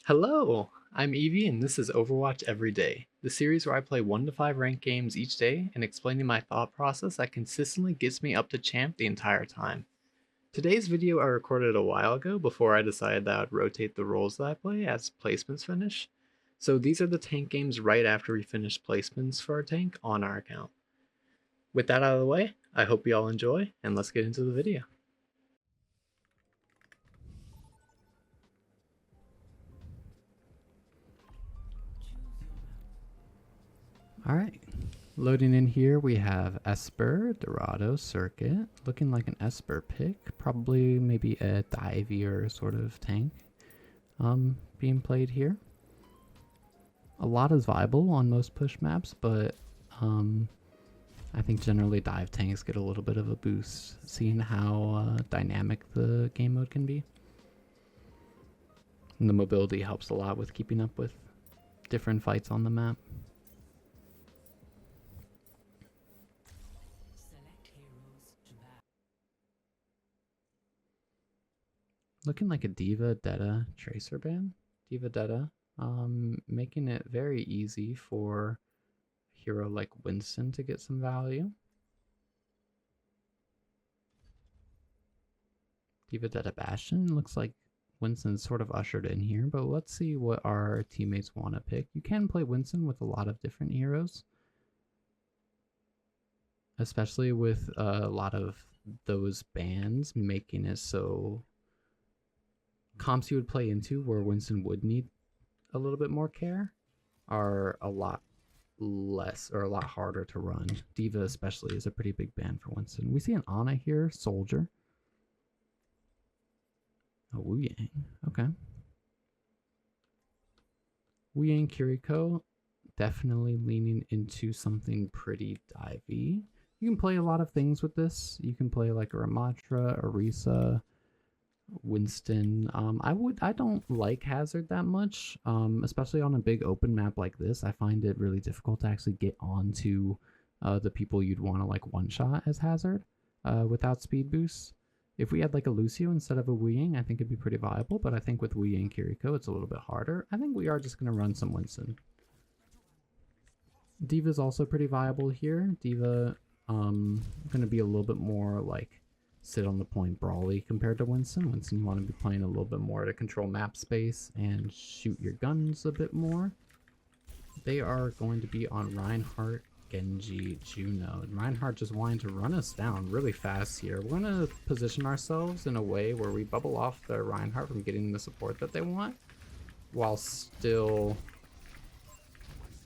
Hello, I'm Evie and this is Overwatch Everyday, the series where I play 1 to 5 ranked games each day and explaining my thought process that consistently gets me up to champ the entire time. Today's video I recorded a while ago before I decided that I would rotate the roles that I play as placements finish. So these are the tank games right after we finish placements for our tank on our account. With that out of the way, I hope you all enjoy and let's get into the video. Alright, loading in here we have Esper, Dorado, Circuit, looking like an Esper pick, probably maybe a divier sort of tank being played here. A lot is viable on most push maps, but I think generally dive tanks get a little bit of a boost, seeing how dynamic the game mode can be. And the mobility helps a lot with keeping up with different fights on the map. Looking like a Diva Detta Tracer ban. Diva Detta, making it very easy for a hero like Winston to get some value. Diva Detta Bastion, looks like Winston's sort of ushered in here, but let's see what our teammates want to pick. You can play Winston with a lot of different heroes, especially with a lot of those bans making it so comps you would play into where Winston would need a little bit more care are a lot less or a lot harder to run. Diva especially is a pretty big ban for Winston. We see an Ana here, Soldier. Oh, Wu Yang. Okay. Wu Yang Kiriko, definitely leaning into something pretty divey. You can play a lot of things with this. You can play like a Ramatra, Orisa, Winston. I don't like Hazard that much, especially on a big open map like this. I find it really difficult to actually get onto the people you'd want to like one shot as Hazard without speed boosts. If we had like a Lucio instead of a Wu Yang, I think it'd be pretty viable, but I think with Wu Yang Kiriko, it's a little bit harder. I think we are just going to run some Winston. Diva's also pretty viable here. Diva going to be a little bit more like sit on the point brawly compared to Winston. Winston, you want to be playing a little bit more to control map space and shoot your guns a bit more. They are going to be on Reinhardt, Genji, Juno. And Reinhardt just wanting to run us down really fast here. We're going to position ourselves in a way where we bubble off the Reinhardt from getting the support that they want, while still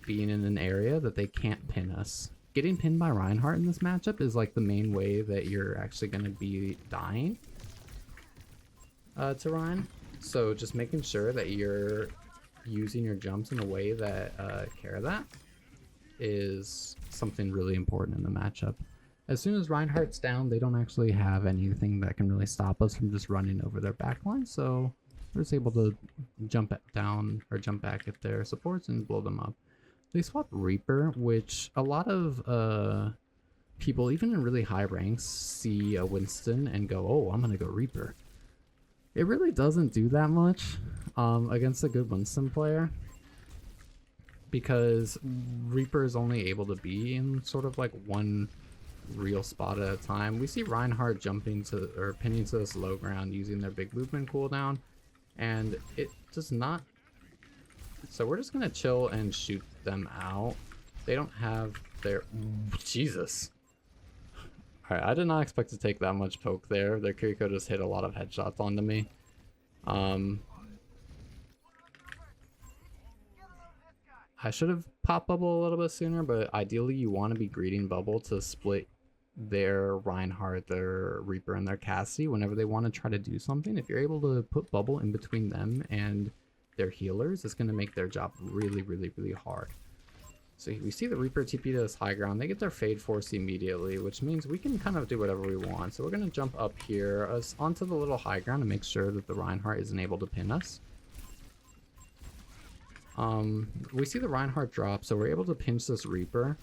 being in an area that they can't pin us. Getting pinned by Reinhardt in this matchup is like the main way that you're actually going to be dying to Ryan. So just making sure that you're using your jumps in a way that care that is something really important in the matchup. As soon as Reinhardt's down, they don't actually have anything that can really stop us from just running over their backline. So we're just able to jump down or jump back at their supports and blow them up. They swapped Reaper, which a lot of people, even in really high ranks, see a Winston and go, oh, I'm going to go Reaper. It really doesn't do that much against a good Winston player, because Reaper is only able to be in sort of like one real spot at a time. We see Reinhardt jumping to or pinning to this low ground using their big movement cooldown, and it does not. So we're just gonna chill and shoot them out. They don't have their Jesus. Alright, I did not expect to take that much poke there. Their Kiriko just hit a lot of headshots onto me. I should have popped bubble a little bit sooner, but ideally you want to be greeting bubble to split their Reinhardt, their Reaper, and their Cassie whenever they want to try to do something. If you're able to put bubble in between them and their healers, it's going to make their job really, really, really hard. So we see the Reaper TP to this high ground. They get their Fade Force immediately, which means we can kind of do whatever we want. So we're going to jump up here onto the little high ground to make sure that the Reinhardt isn't able to pin us. We see the Reinhardt drop, so we're able to pinch this Reaper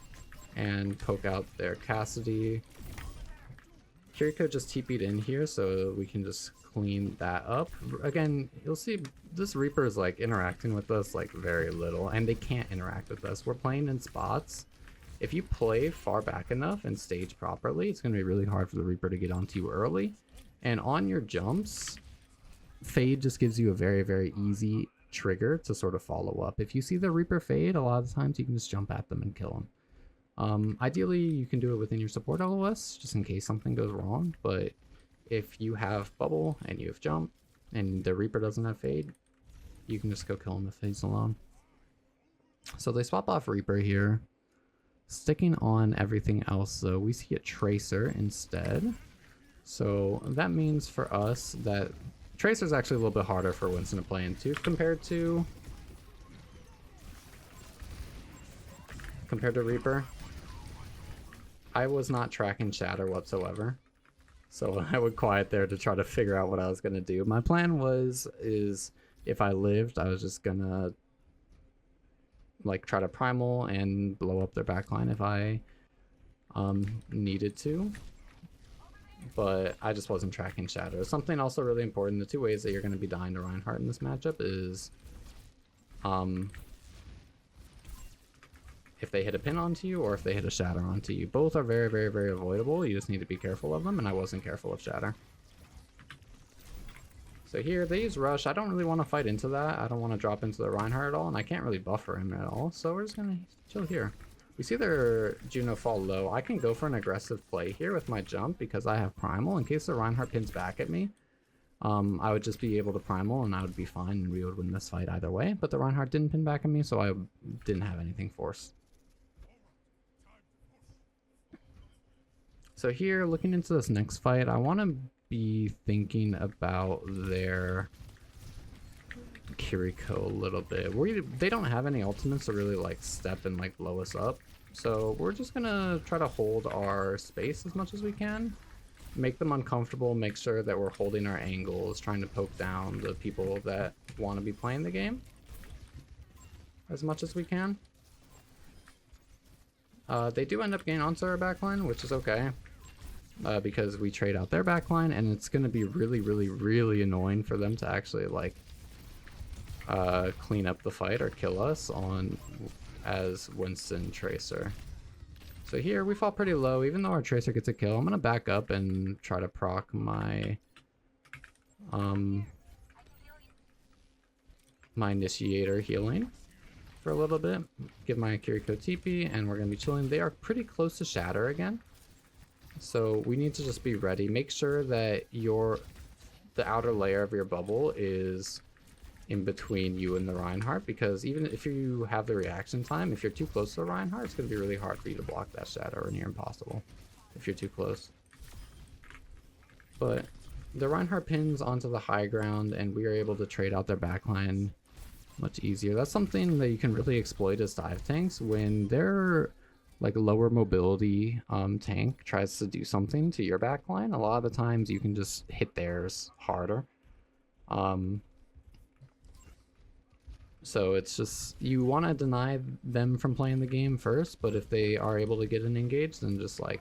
and poke out their Cassidy. Kiriko just TP'd in here, so we can just clean that up. Again, you'll see this Reaper is like interacting with us like very little, and they can't interact with us. We're playing in spots. If you play far back enough and stage properly, it's going to be really hard for the Reaper to get onto you early. And on your jumps, fade just gives you a very, very easy trigger to sort of follow up. If you see the Reaper fade, a lot of the times you can just jump at them and kill them. Ideally, you can do it within your support LOS, just in case something goes wrong, but if you have bubble and you have jump and the Reaper doesn't have fade, you can just go kill him if he's alone. So they swap off Reaper here. Sticking on everything else though, we see a Tracer instead. So that means for us that Tracer's actually a little bit harder for Winston to play into compared to Reaper. I was not tracking Shatter whatsoever, so I would quiet there to try to figure out what I was gonna do. My plan is if I lived, I was just gonna like try to primal and blow up their backline if I needed to, but I just wasn't tracking Shadow. Something also really important, the two ways that you're going to be dying to Reinhardt in this matchup is if they hit a pin onto you or if they hit a Shatter onto you. Both are very, very, very avoidable. You just need to be careful of them, and I wasn't careful of Shatter. So here, they use Rush. I don't really want to fight into that. I don't want to drop into the Reinhardt at all, and I can't really buffer him at all, so we're just going to chill here. We see their Juno fall low. I can go for an aggressive play here with my jump because I have Primal. In case the Reinhardt pins back at me, I would just be able to Primal, and I would be fine, and we would win this fight either way. But the Reinhardt didn't pin back at me, so I didn't have anything forced. So here, looking into this next fight, I want to be thinking about their Kiriko a little bit. They don't have any ultimates to really like step and like blow us up, so we're just gonna try to hold our space as much as we can, make them uncomfortable, make sure that we're holding our angles, trying to poke down the people that want to be playing the game as much as we can. They do end up getting onto our backline, which is okay. Because we trade out their backline, and it's going to be really, really, really annoying for them to actually like clean up the fight or kill us as Winston Tracer. So here we fall pretty low. Even though our Tracer gets a kill, I'm going to back up and try to proc my my initiator healing for a little bit. Give my Kiriko TP, and we're going to be chilling. They are pretty close to Shatter again. So we need to just be ready. Make sure that the outer layer of your bubble is in between you and the Reinhardt, because even if you have the reaction time, if you're too close to the Reinhardt, it's going to be really hard for you to block that Shadow, or near impossible if you're too close. But the Reinhardt pins onto the high ground, and we are able to trade out their backline much easier. That's something that you can really exploit as dive tanks when they're like lower mobility tank tries to do something to your backline. A lot of the times you can just hit theirs harder. So it's just, you want to deny them from playing the game first, but if they are able to get an engage, then just like,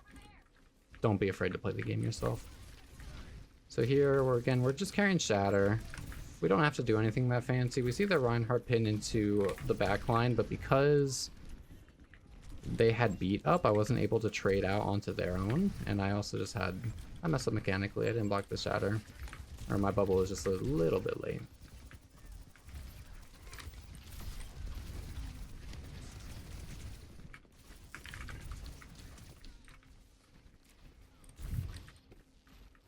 don't be afraid to play the game yourself. So here, we're just carrying Shatter. We don't have to do anything that fancy. We see the Reinhardt pin into the backline, but because they had beat up, I wasn't able to trade out onto their own, and I also just I messed up mechanically. I didn't block the Shatter, or my bubble was just a little bit late.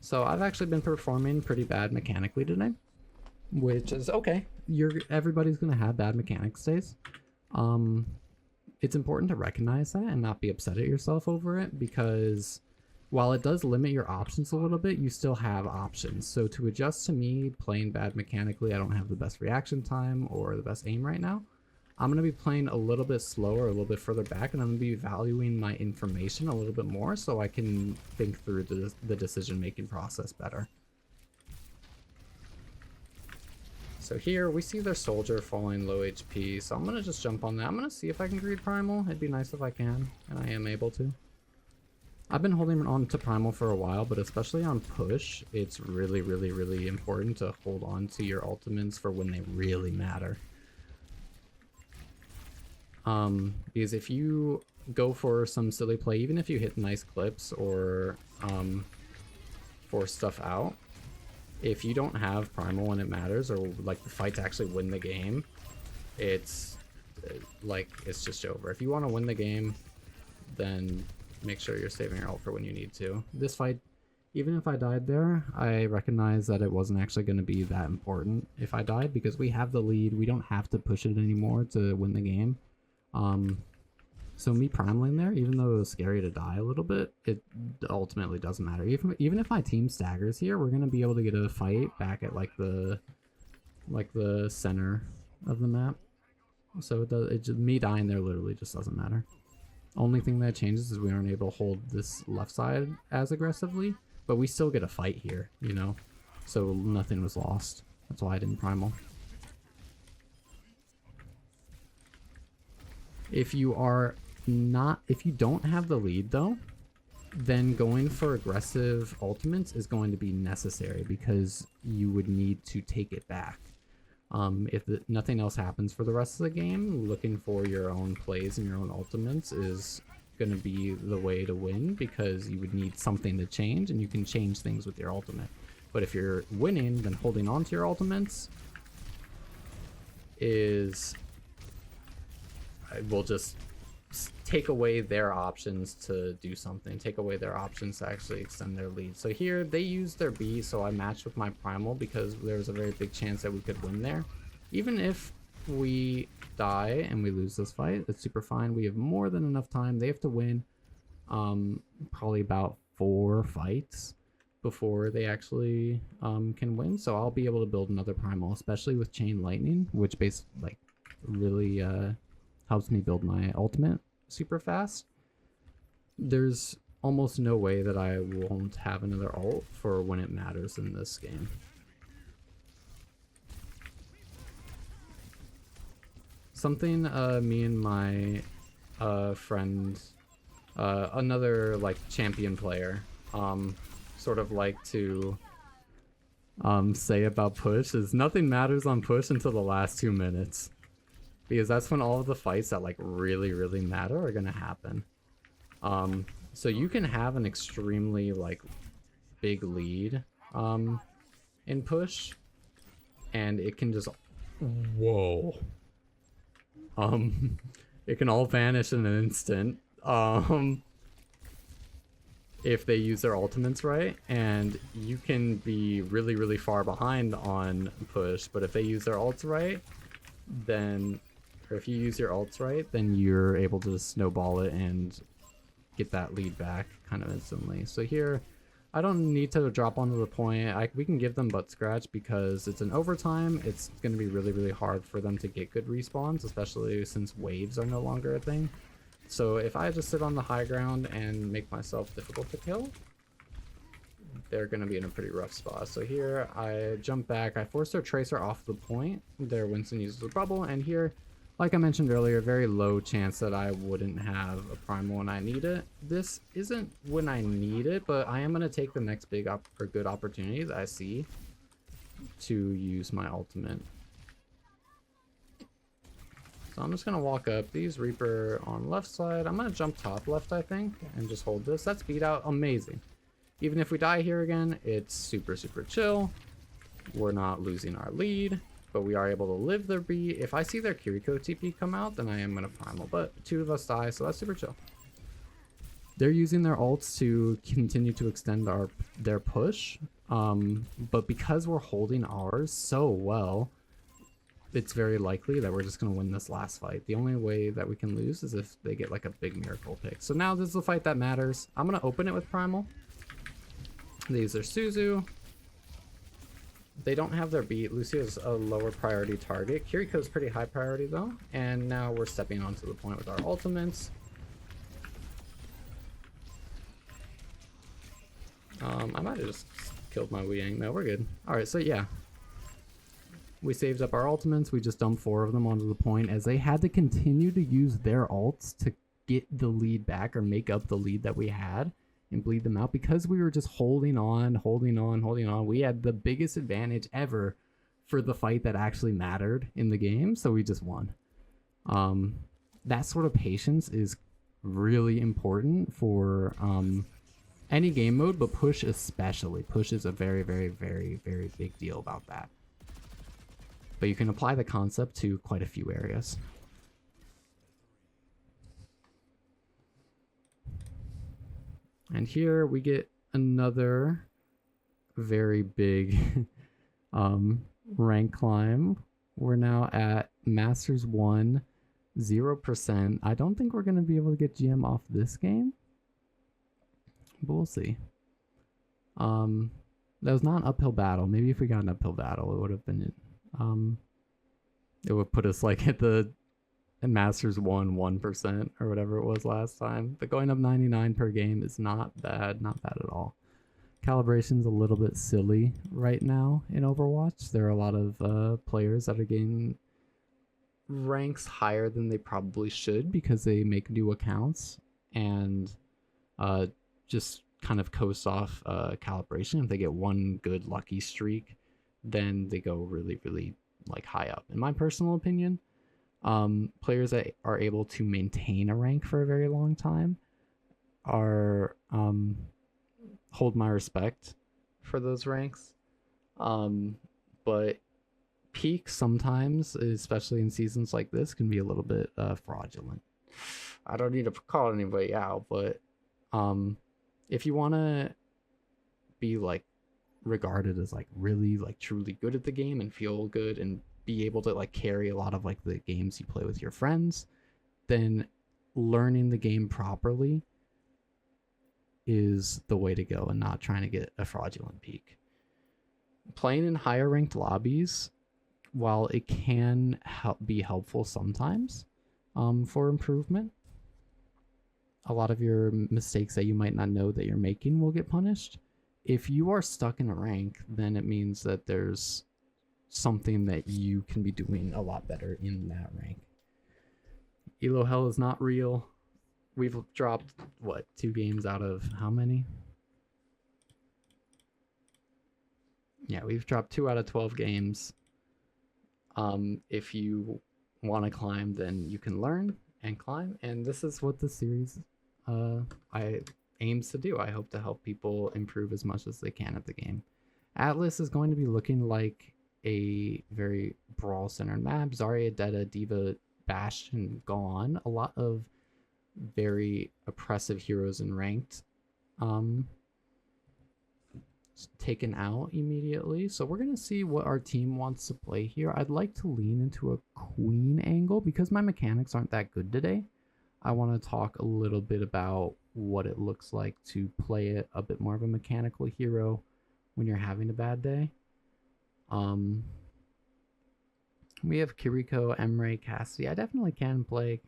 So I've actually been performing pretty bad mechanically today, which is okay. Everybody's gonna have bad mechanics days. It's important to recognize that and not be upset at yourself over it, because while it does limit your options a little bit, you still have options. So to adjust to me playing bad mechanically, I don't have the best reaction time or the best aim right now. I'm going to be playing a little bit slower, a little bit further back, and I'm going to be valuing my information a little bit more so I can think through the decision-making process better. So here we see their soldier falling low HP, so I'm going to just jump on that. I'm going to see if I can greed primal. It'd be nice if I can, and I am able to. I've been holding on to Primal for a while, but especially on push, it's really, really, really important to hold on to your ultimates for when they really matter. Because if you go for some silly play, even if you hit nice clips or force stuff out, if you don't have Primal when it matters, or like the fight to actually win the game, it's like it's just over. If you want to win the game, then make sure you're saving your ult for when you need to. This fight, even if I died there, I recognize that it wasn't actually going to be that important if I died, because we have the lead. We don't have to push it anymore to win the game. So me primaling there, even though it was scary to die a little bit, it ultimately doesn't matter. Even if my team staggers here, we're gonna be able to get a fight back at like the center of the map. So me dying there literally just doesn't matter. Only thing that changes is we aren't able to hold this left side as aggressively, but we still get a fight here, you know? So nothing was lost. That's why I didn't primal. If you don't have the lead though, then going for aggressive ultimates is going to be necessary, because you would need to take it back. If nothing else happens for the rest of the game, looking for your own plays and your own ultimates is going to be the way to win, because you would need something to change, and you can change things with your ultimate. But if you're winning, then holding on to your ultimates will just take away their options to do something, take away their options to actually extend their lead. So here they used their B, so I matched with my primal because there was a very big chance that we could win there. Even if we die and we lose this fight, it's super fine. We have more than enough time. They have to win probably about 4 fights before they actually can win. So I'll be able to build another primal, especially with Chain Lightning, which basically really helps me build my ultimate super fast. There's almost no way that I won't have another ult for when it matters in this game. Something me and my friend, another like champion player, sort of like to say about push is nothing matters on push until the last 2 minutes. Because that's when all of the fights that like really, really matter are gonna happen. So you can have an extremely like big lead in push, and it can just it can all vanish in an instant if they use their ultimates right, and you can be really, really far behind on push, but if they use their ults right, then if you use your ults right, then you're able to snowball it and get that lead back kind of instantly. So here, I don't need to drop onto the point. We can give them butt scratch because it's an overtime. It's going to be really, really hard for them to get good respawns, especially since waves are no longer a thing. So if I just sit on the high ground and make myself difficult to kill, they're going to be in a pretty rough spot. So here, I jump back. I force their Tracer off the point. Their Winston uses a bubble, and here, like I mentioned earlier, very low chance that I wouldn't have a primal when I need it. This isn't when I need it, but I am going to take the next big or good opportunity that I see to use my ultimate. So I'm just going to walk up. These Reaper on left side. I'm going to jump top left, I think, and just hold this. That's beat out. Amazing. Even if we die here again, it's super, super chill. We're not losing our lead, but we are able to live their B. If I see their Kiriko TP come out, then I am going to primal, but 2 of us die, so that's super chill. They're using their ults to continue to extend their push, but because we're holding ours so well, it's very likely that we're just going to win this last fight. The only way that we can lose is if they get like a big miracle pick. So now this is the fight that matters. I'm going to open it with primal. These are Suzu. They don't have their beat. Lucio's a lower priority target. Kiriko's pretty high priority though. And now we're stepping onto the point with our ultimates. I might have just killed my Weeyang. No, we're good. Alright, so yeah. We saved up our ultimates. We just dumped 4 of them onto the point as they had to continue to use their ults to get the lead back or make up the lead that we had. and bleed them out because we were just holding on. We had the biggest advantage ever for the fight that actually mattered in the game, so we just won. That sort of patience is really important for any game mode, but push especially. Push is a very, very, very, very big deal about that. But you can apply the concept to quite a few areas. And here we get another very big rank climb. We're now at Masters 1, 0%. I don't think we're going to be able to get GM off this game, but we'll see. That was not an uphill battle. Maybe if we got an uphill battle, it would have been it would put us like at the Masters 1% or whatever it was last time. But going up 99 per game is not bad at all. Calibration's a little bit silly right now in Overwatch. There are a lot of players that are getting ranks higher than they probably should because they make new accounts and just kind of coast off calibration. If they get one good lucky streak, then they go really, really like high up. In my personal opinion, players that are able to maintain a rank for a very long time are hold my respect for those ranks. But peaks sometimes, especially in seasons like this, can be a little bit fraudulent. I don't need to call anybody out, but if you want to be like regarded as like really like truly good at the game and feel good and be able to like carry a lot of like the games you play with your friends, then learning the game properly is the way to go and not trying to get a fraudulent peak. Playing in higher ranked lobbies, while it can be helpful sometimes for improvement, a lot of your mistakes that you might not know that you're making will get punished. If you are stuck in a rank, then it means that there's something that you can be doing a lot better in that rank. Elo hell is not real. We've dropped, what, 2 games out of how many? Yeah, we've dropped 2 out of 12 games. If you want to climb, then you can learn and climb. And this is what the series aims to do. I hope to help people improve as much as they can at the game. Atlis is going to be looking like a very brawl-centered map. Zarya, Detta, D.Va, Bastion, gone. A lot of very oppressive heroes in ranked taken out immediately. So we're going to see what our team wants to play here. I'd like to lean into a queen angle because my mechanics aren't that good today. I want to talk a little bit about what it looks like to play it a bit more of a mechanical hero when you're having a bad day. We have Kiriko, Emre, Cassidy. I definitely can play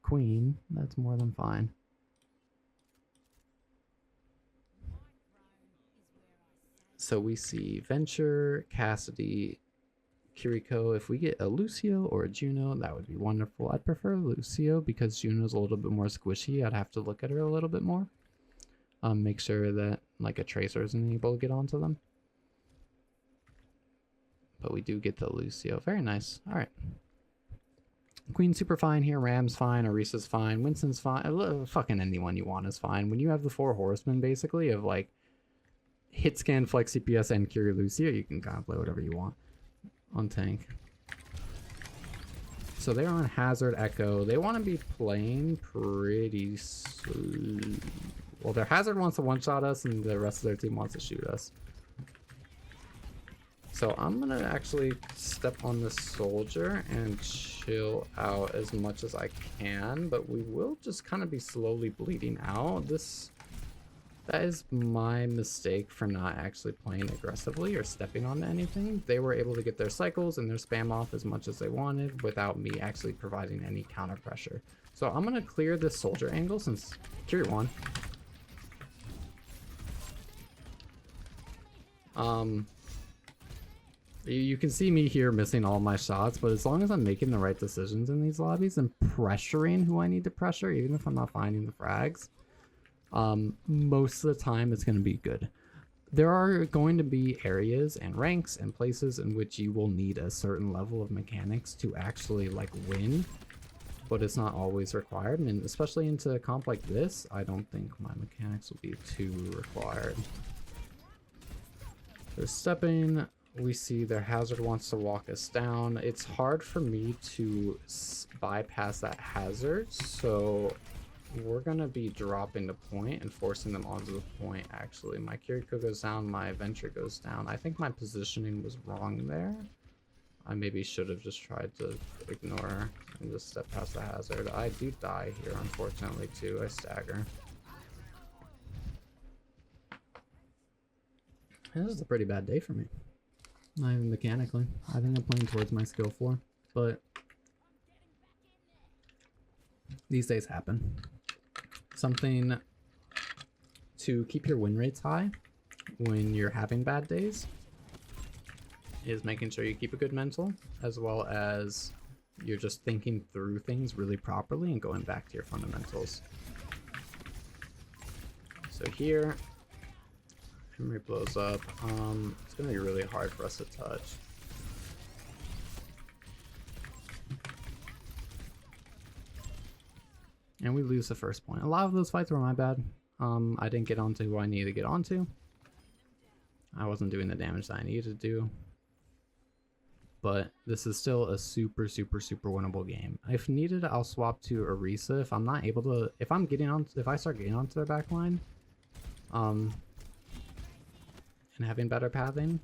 queen. That's more than fine. So we see Venture, Cassidy, Kiriko. If we get a Lucio or a Juno, that would be wonderful. I'd prefer Lucio because Juno's a little bit more squishy. I'd have to look at her a little bit more. Make sure that like a Tracer isn't able to get onto them. But we do get the Lucio. Very nice. All right. Queen's super fine here. Ram's fine. Orisa's fine. Winston's fine. Fucking anyone you want is fine. When you have the 4 horsemen, basically, of like hit scan, flex CPS, and Kiri Lucio, you can kind of play whatever you want on tank. So they're on Hazard Echo. They want to be playing pretty soon. Well, their Hazard wants to one-shot us, and the rest of their team wants to shoot us. So I'm going to actually step on this soldier and chill out as much as I can, but we will just kind of be slowly bleeding out. That is my mistake for not actually playing aggressively or stepping onto anything. They were able to get their cycles and their spam off as much as they wanted without me actually providing any counter pressure. So I'm going to clear this soldier angle since Kiri won. You can see me here missing all my shots, but as long as I'm making the right decisions in these lobbies and pressuring who I need to pressure, even if I'm not finding the frags, Most of the time it's going to be good. There are going to be areas and ranks and places in which you will need a certain level of mechanics to actually like win, but it's not always required, and especially into a comp like this, I don't think my mechanics will be too required. They're stepping, we see their hazard wants to walk us down. It's hard for me to bypass that hazard, so we're gonna be dropping the point and forcing them onto the point. Actually, my Kiriko goes down, my Venture goes down. I think my positioning was wrong there. I maybe should have just tried to ignore and just step past the hazard. I do die here, unfortunately, too. I stagger. This is a pretty bad day for me. Not even mechanically. I think I'm playing towards my skill floor, but these days happen. Something to keep your win rates high when you're having bad days is making sure you keep a good mental, as well as you're just thinking through things really properly and going back to your fundamentals. So here, Henry blows up. It's gonna be really hard for us to touch. And we lose the first point. A lot of those fights were my bad. I didn't get onto who I needed to get onto. I wasn't doing the damage that I needed to do. But this is still a super winnable game. If needed, I'll swap to Orisa if I'm not able to. If I start getting onto their backline, and having better pathing,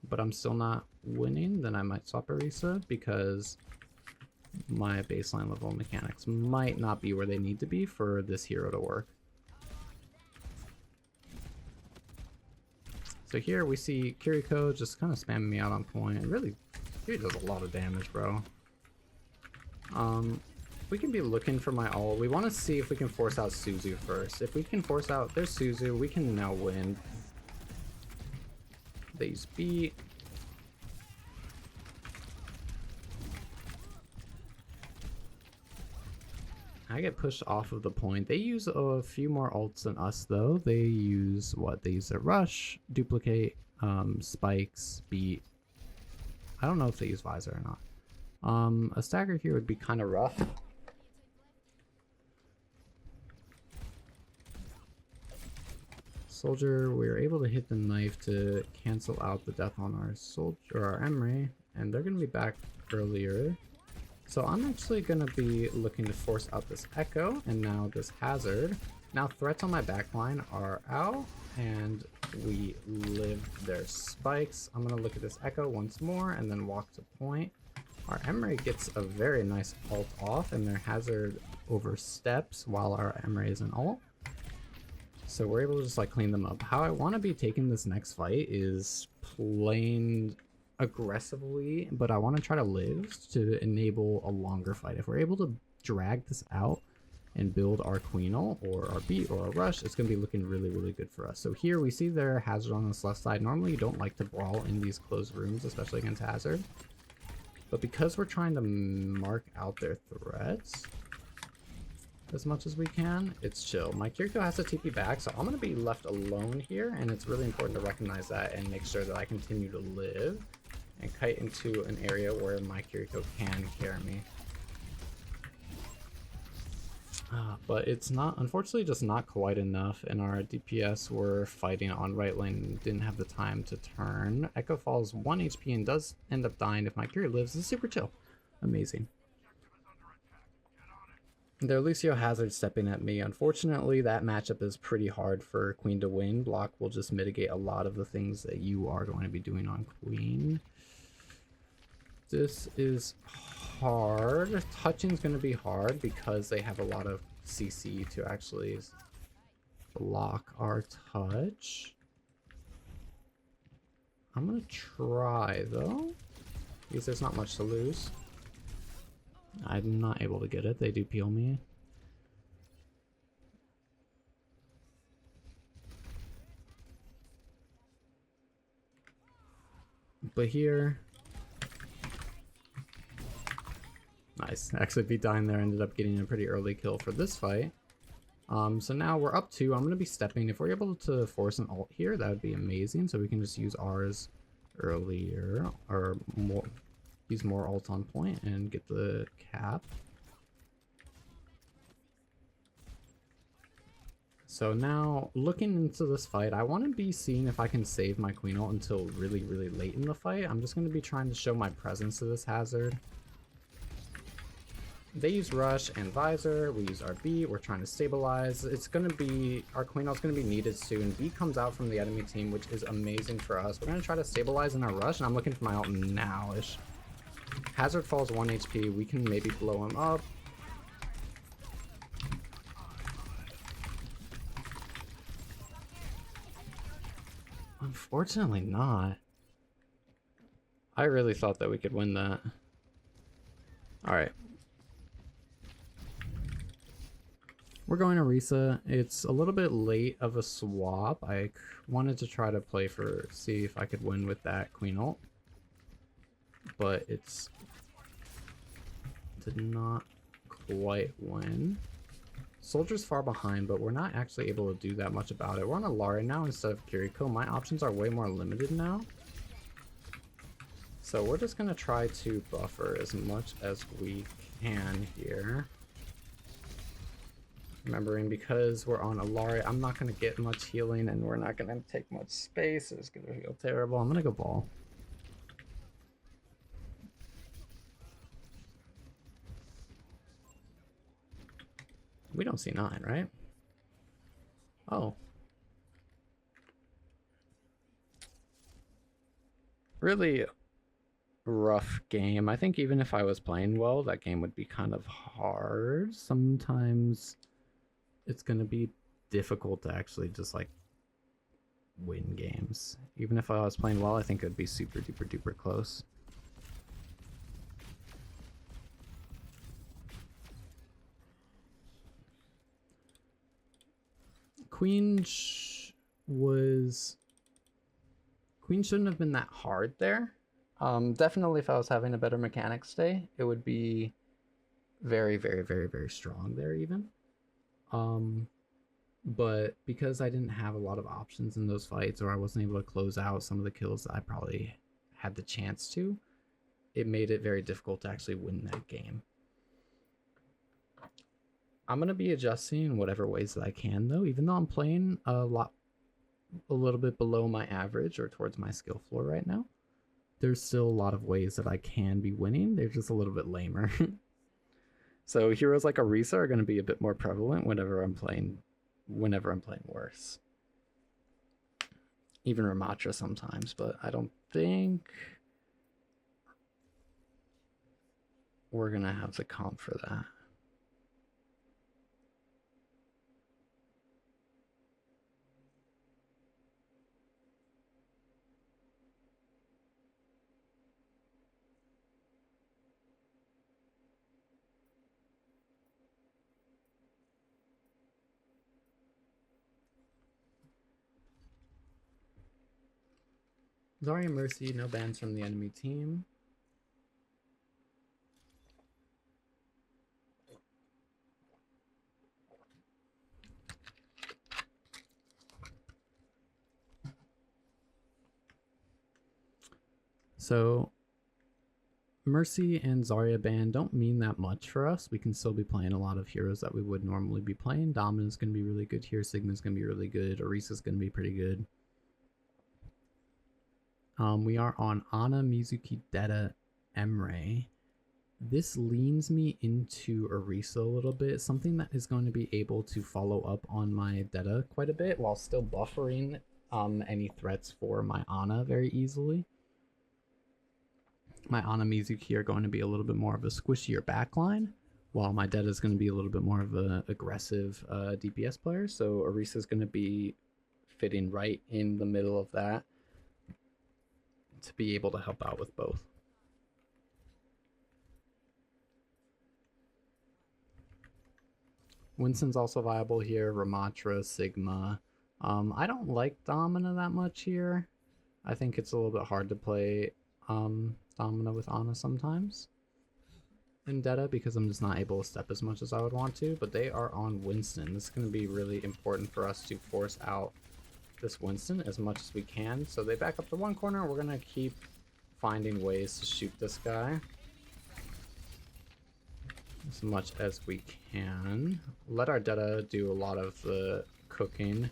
but I'm still not winning, then I might swap Orisa because my baseline level mechanics might not be where they need to be for this hero to work. So here we see Kiriko just kind of spamming me out on point. Really, he does a lot of damage, bro. We can be looking for my ult. We want to see if we can force out Suzu first. If we can force out their Suzu, we can now win. They use beat. I get pushed off of the point. They use a few more ults than us, though. They use what? They use their rush, duplicate, spikes, beat. I don't know if they use visor or not. A stagger here would be kind of rough. Soldier, we were able to hit the knife to cancel out the death on our soldier or our Emery, and they're gonna be back earlier. So I'm actually gonna be looking to force out this Echo and now this hazard. Now threats on my backline are out, and we live their spikes. I'm gonna look at this Echo once more and then walk to point. Our Emery gets a very nice ult off, and their hazard oversteps while our Emery is an ult. So we're able to just like clean them up. How I want to be taking this next fight is playing aggressively, but I want to try to live to enable a longer fight. If we're able to drag this out and build our Queenal or our beat or our rush, it's going to be looking really good for us. So here we see their hazard on this left side. Normally you don't like to brawl in these closed rooms, especially against hazard. But because we're trying to mark out their threats as much as we can, it's chill. My Kiriko has to TP back, so I'm going to be left alone here, and it's really important to recognize that and make sure that I continue to live and kite into an area where my Kiriko can carry me. But it's not, unfortunately, just not quite enough, and our DPS were fighting on right lane and didn't have the time to turn. Echo falls 1 HP and does end up dying. If my Kiriko lives, it's super chill. Amazing. Their Lucio Hazard stepping at me. Unfortunately, that matchup is pretty hard for Queen to win. Block will just mitigate a lot of the things that you are going to be doing on Queen. This is hard. Touching is going to be hard because they have a lot of CC to actually block our touch. I'm going to try, though, because there's not much to lose. I'm not able to get it. They do peel me. But here... Nice. Actually, be dying there ended up getting a pretty early kill for this fight. So now we're up 2. I'm going to be stepping. If we're able to force an ult here, that would be amazing. So we can just use ours earlier, or more, use more ult on point and get the cap. So now, looking into this fight, I want to be seeing if I can save my Queen ult until really, really late in the fight. I'm just going to be trying to show my presence to this hazard. They use Rush and Visor, we use our B, we're trying to stabilize. It's going to be, our Queen ult's going to be needed soon. B comes out from the enemy team, which is amazing for us. We're going to try to stabilize in our Rush, and I'm looking for my ult now-ish. Hazard falls 1 HP, we can maybe blow him up. Unfortunately not. I really thought that we could win that. Alright. We're going to Risa. It's a little bit late of a swap. I wanted to try to play for, see if I could win with that Queen ult. But it's did not quite win. Soldier's far behind, but we're not actually able to do that much about it. We're on a Lara now instead of Kiriko. My options are way more limited now. So we're just going to try to buffer as much as we can here. Remembering, because we're on a Lara, I'm not going to get much healing and we're not going to take much space. It's going to feel terrible. I'm going to go ball. We don't see 9, right? Oh. Really rough game. I think even if I was playing well, that game would be kind of hard. Sometimes it's going to be difficult to actually just like win games. Even if I was playing well, I think it would be super duper duper close. Queen shouldn't have been that hard there. Definitely if I was having a better mechanics day, it would be very, very, very, very strong there even. But because I didn't have a lot of options in those fights, or I wasn't able to close out some of the kills that I probably had the chance to, it made it very difficult to actually win that game. I'm going to be adjusting in whatever ways that I can, though. Even though I'm playing a little bit below my average or towards my skill floor right now, there's still a lot of ways that I can be winning. They're just a little bit lamer. So heroes like Orisa are going to be a bit more prevalent whenever I'm playing worse. Even Ramatra sometimes, but I don't think we're going to have the comp for that. Zarya Mercy, no bans from the enemy team. So Mercy and Zarya ban don't mean that much for us. We can still be playing a lot of heroes that we would normally be playing. Domina's going to be really good here. Sigma's going to be really good. Orisa's going to be pretty good. We are on Ana, Mizuki, Deta, Emre. This leans me into Orisa a little bit. Something that is going to be able to follow up on my Deta quite a bit while still buffering any threats for my Ana very easily. My Ana Mizuki are going to be a little bit more of a squishier backline, while my Deta is going to be a little bit more of an aggressive DPS player. So Orisa is going to be fitting right in the middle of that to be able to help out with both. Winston's also viable here. Ramatra, Sigma. I don't like Domina that much here. I think it's a little bit hard to play Domina with Ana sometimes. in Deta because I'm just not able to step as much as I would want to, but they are on Winston. This is going to be really important for us to force out this Winston as much as we can. So they back up to one corner. We're going to keep finding ways to shoot this guy as much as we can. Let our Deta do a lot of the cooking.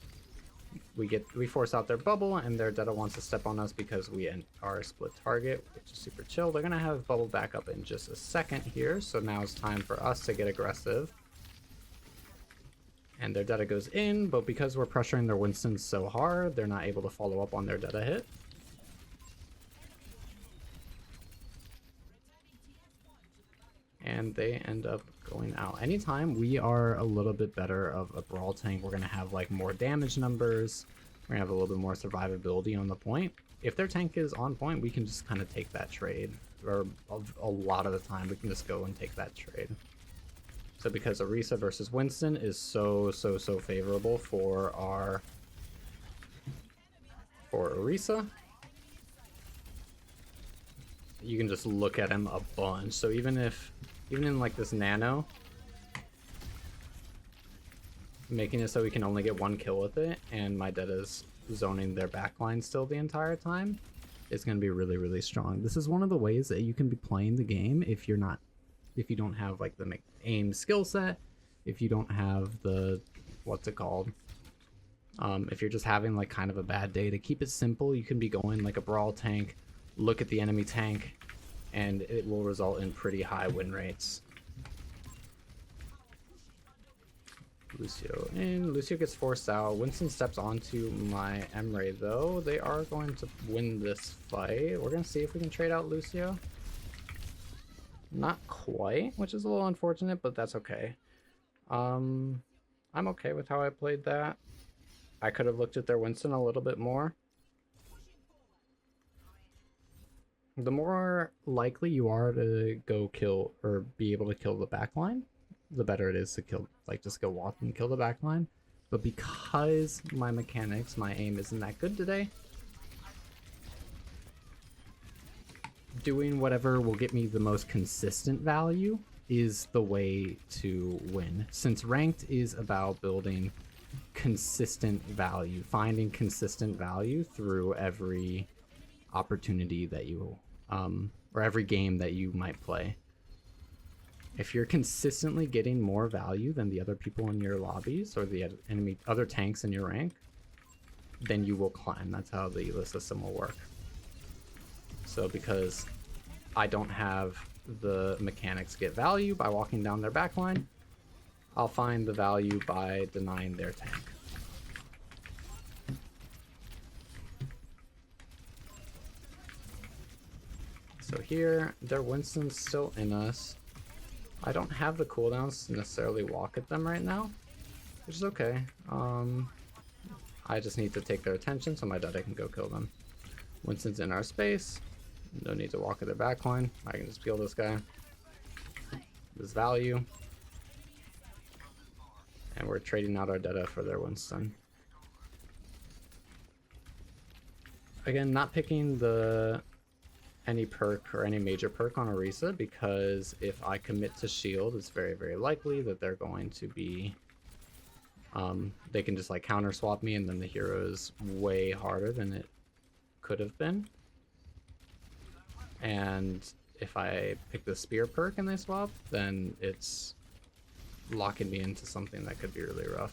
We force out their bubble, and their Deta wants to step on us because we are a split target, which is super chill. They're gonna have bubble back up in just a second here, so now it's time for us to get aggressive. And their Deta goes in, but because we're pressuring their Winston so hard, they're not able to follow up on their Deta hit. And they end up going out. Anytime we are a little bit better of a brawl tank, we're going to have like more damage numbers. We're going to have a little bit more survivability on the point. If their tank is on point, we can just kind of take that trade. Or a lot of the time, we can just go and take that trade. So because Orisa versus Winston is so favorable for Orisa, you can just look at him a bunch. So even in like this nano, making it so we can only get one kill with it, and my Deta's zoning their backline still the entire time, is going to be really strong. This is one of the ways that you can be playing the game if you don't have like the aim skill set, if you don't have the, what's it called? If you're just having like kind of a bad day. To keep it simple, you can be going like a brawl tank, look at the enemy tank, and it will result in pretty high win rates. Lucio in. Lucio gets forced out. Winston steps onto my Emre though. They are going to win this fight. We're going to see if we can trade out Lucio. Not quite, which is a little unfortunate, but that's okay. I'm okay with how I played that. I could have looked at their Winston a little bit more. The more likely you are to go kill or be able to kill the backline, the better it is to kill, like just go walk and kill the backline. But because my mechanics, my aim isn't that good today, doing whatever will get me the most consistent value is the way to win. Since ranked is about building consistent value, finding consistent value through every opportunity that you or every game that you might play. If you're consistently getting more value than the other people in your lobbies or the other tanks in your rank, then you will climb. That's how the elo system will work. So because I don't have the mechanics get value by walking down their backline, I'll find the value by denying their tank. So here, their Winston's still in us. I don't have the cooldowns to necessarily walk at them right now, which is okay. I just need to take their attention so my Deta can go kill them. Winston's in our space. No need to walk at their backline. I can just peel this guy. This value. And we're trading out our Deta for their Winston. Again, not picking any perk or any major perk on Orisa, because if I commit to shield, it's very likely that they're going to be they can just like counter swap me, and then the hero is way harder than it could have been. And if I pick the spear perk and they swap, then it's locking me into something that could be really rough.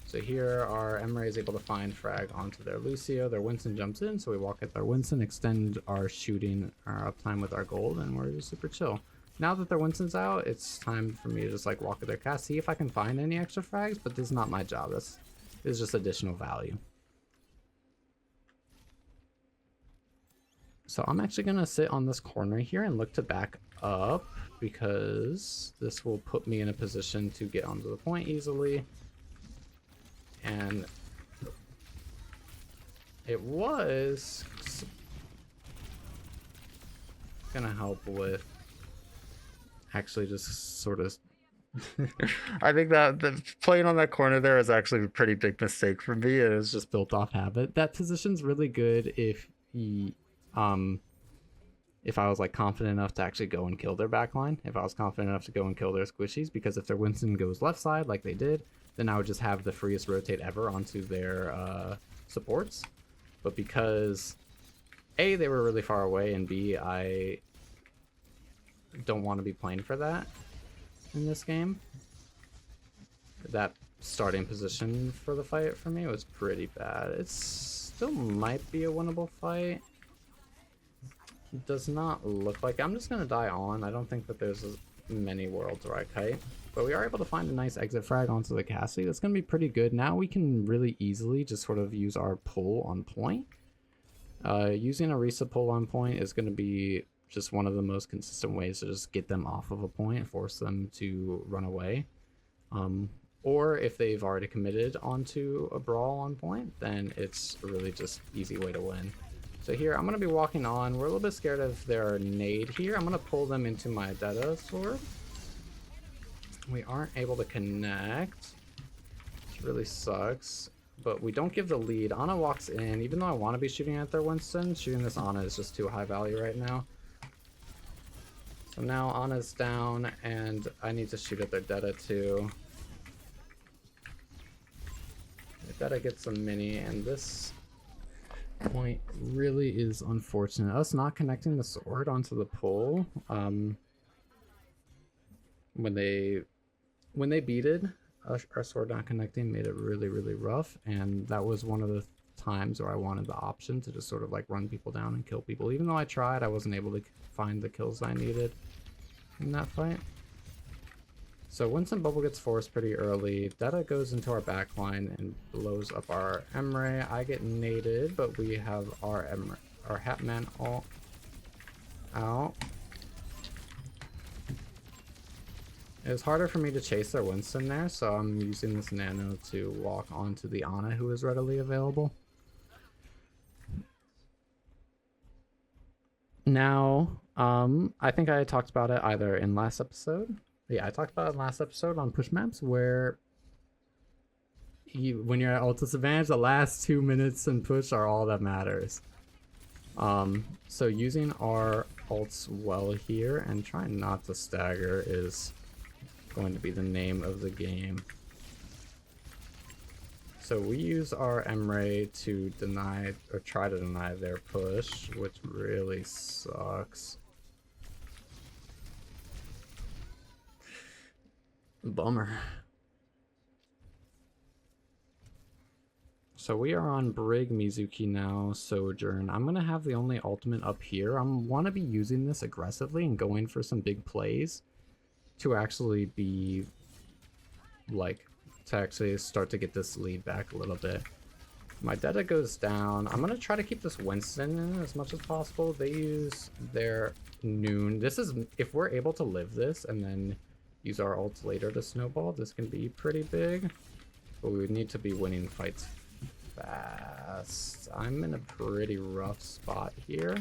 So here our Emre is able to find frag onto their Lucio. Their Winston jumps in, so we walk at their Winston, extend our shooting, our uptime with our gold, and we're just super chill. Now that their Winston's out, it's time for me to just like walk at their cast, see if I can find any extra frags, but this is not my job. This is just additional value. So I'm actually gonna sit on this corner here and look to back up, because this will put me in a position to get onto the point easily. And it was gonna help with actually just sort of I think that the playing on that corner there is actually a pretty big mistake for me. It was just built off habit. That position's really good if he if I was like confident enough to actually go and kill their backline, if I was confident enough to go and kill their squishies, because if their Winston goes left side like they did, then I would just have the freest rotate ever onto their supports. But because A, they were really far away, and B, I don't want to be playing for that in this game, that starting position for the fight for me was pretty bad. It still might be a winnable fight. Does not look like. I'm just gonna die on. I don't think that there's many worlds where I kite, but we are able to find a nice exit frag onto the Cassie. That's gonna be pretty good. Now we can really easily just sort of use our pull on point. Using a Risa pull on point is gonna be just one of the most consistent ways to just get them off of a point, force them to run away. Or if they've already committed onto a brawl on point, then it's really just easy way to win. So here, I'm going to be walking on. We're a little bit scared of their nade here. I'm going to pull them into my Detta sword. We aren't able to connect, which really sucks. But we don't give the lead. Ana walks in. Even though I want to be shooting at their Winston, shooting this Ana is just too high value right now. So now Ana's down, and I need to shoot at their Detta too. Their Detta gets a mini, and this point really is unfortunate. Us not connecting the sword onto the pull when they beated, our sword not connecting made it really rough, and that was one of the times where I wanted the option to just sort of like run people down and kill people. Even though I tried, I wasn't able to find the kills I needed in that fight. So Winston bubble gets forced pretty early. Detta goes into our backline and blows up our Emre. I get naded, but we have our Hatman all out. It was harder for me to chase their Winston there, so I'm using this nano to walk onto the Ana who is readily available. Now, I think I talked about it either in last episode. Yeah, I talked about it last episode on push maps where when you're at ult disadvantage, the last 2 minutes in push are all that matters. So using our ults well here and trying not to stagger is going to be the name of the game. So we use our Emre to deny or try to deny their push, which really sucks. Bummer. So we are on Brig, Mizuki now, Sojourn. I'm going to have the only ultimate up here. I want to be using this aggressively and going for some big plays to actually be, like, to actually start to get this lead back a little bit. My Detta goes down. I'm going to try to keep this Winston in as much as possible. They use their Noon. This is, if we're able to live this and then use our ults later to snowball, this can be pretty big, but we would need to be winning fights fast. I'm in a pretty rough spot here,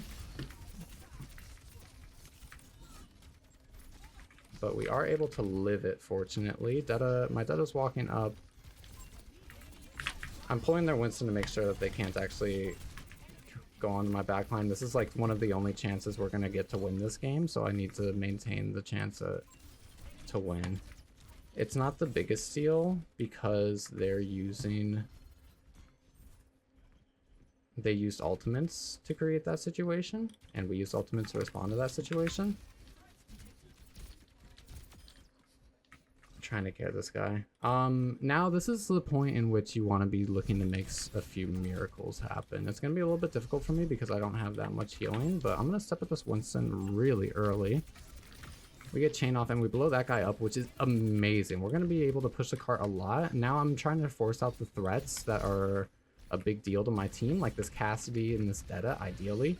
but we are able to live it, fortunately. My Detta's walking up. I'm pulling their Winston to make sure that they can't actually go on my backline. This is like one of the only chances we're going to get to win this game, so I need to maintain the chance to win. It's not the biggest steal because they used ultimates to create that situation, and we used ultimates to respond to that situation. I'm trying to care this guy. Now this is the point in which you want to be looking to make a few miracles happen. It's going to be a little bit difficult for me because I don't have that much healing, but I'm going to step at this Winston really early. We get chain off and we blow that guy up, which is amazing. We're going to be able to push the cart a lot. Now I'm trying to force out the threats that are a big deal to my team, like this Cassidy and this Detta, ideally.